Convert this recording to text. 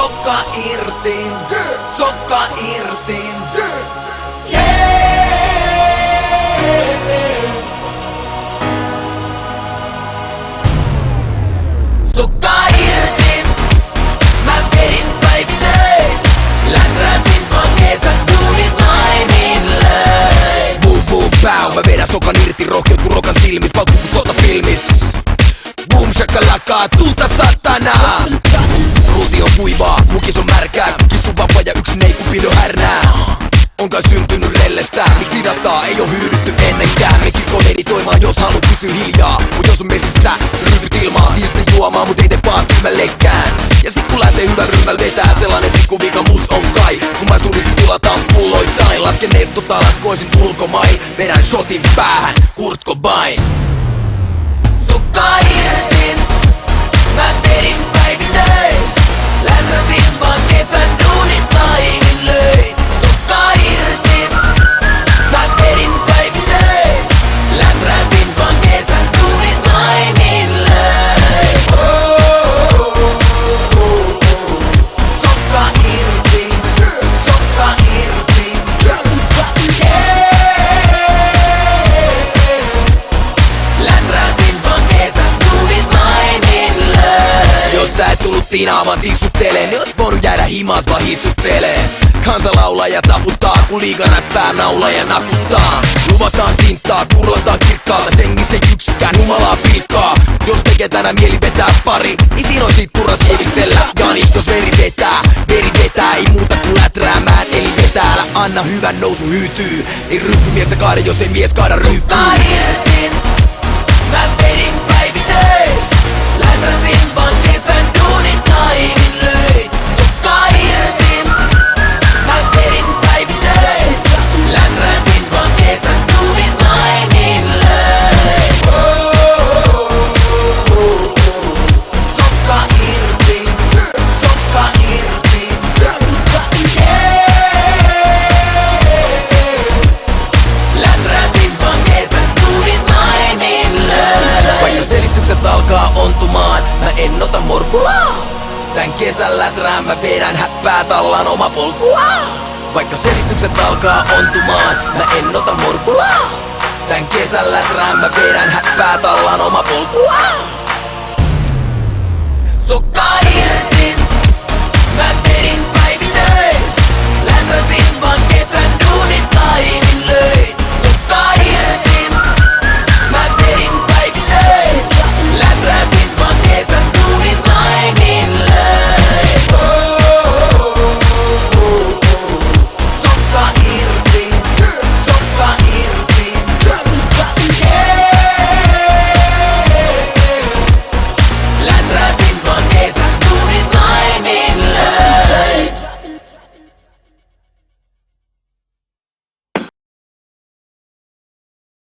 Sokka irti, sokka irti. Sokka irti, mä vedin päiville. Läträsin vaan kesän duunit naimille. Boom boom pow, mä vedän sokan irti. Rohkeut kun rokan silmit, paukku kun sotafilmis. Boom shakalaka, tulta satana. Ruuti on kuivaa, mukis on märkää. Kissu vapaa ja yksin ei kupido härnää. On kai syntynyt rellestä, miksi hidastaa, ei oo hyydytty ennenkään. Mekin meditoimaan, jos haluat pysyä hiljaa. Mut jos on messissä, ryhdyt ilmaan. Viesti juomaan, mut ei tee vaan tyhmällekään. Ja sit kun lähtee hyvän ryhmällä vetää, sellainen pikkuvika mus on kai. Kun maisturissa tilataan pulloittain, lasken estot alas, koisin ulkomail. Vedän shotin päähän, Kurt Cobain. Sokka irti, mä vedin päiville. Läträsin vaan kesän duunit naimille. Sokka irti, mä vedin päiville. Läträsin vaan kesän duunit naimille. Sokka irti, sokka irti. Läträsin vaan kesän duunit naimille. Jos sä et tullut tinaamaan tissuttelee, niin ois voinut jäädä himas vaan hissuttelee. Kansa laulaa ja taputtaa, kun liiga räppää naulaa ja nakuttaa. Luvataan tinttaa, kurlataan kirkkaalta, sengissä yksikään humalaa pilkkaa. Jos tekee tänään mieli vetää pari, niin siinä on sit turha siivistellä. Jani, jos veri vetää, ei muuta kuin läträämään. Eli vetäällä, anna hyvän nousu hyytyy. Ei ryppymiestä kaada, jos ei mies kaada ryypyy. Sokka irti, mä vedin päiville. Läträsin vaan kesän duunit naimille. Sokka irti, mä vedin päiville. Läträsin vaan kesän duunit naimille. Sokka irti, sokka irti. Läträsin vaan kesän duunit naimille. Vaikka selitykset alkaa ontumaan, mä en ota morkulaa. Tän kesän läträän mä vedän häppää tallan oma polkua. Vaikka selitykset alkaa ontumaan, mä en ota morkulaa. Tän kesän läträän mä vedän häppää tallan oma polkua. Sokka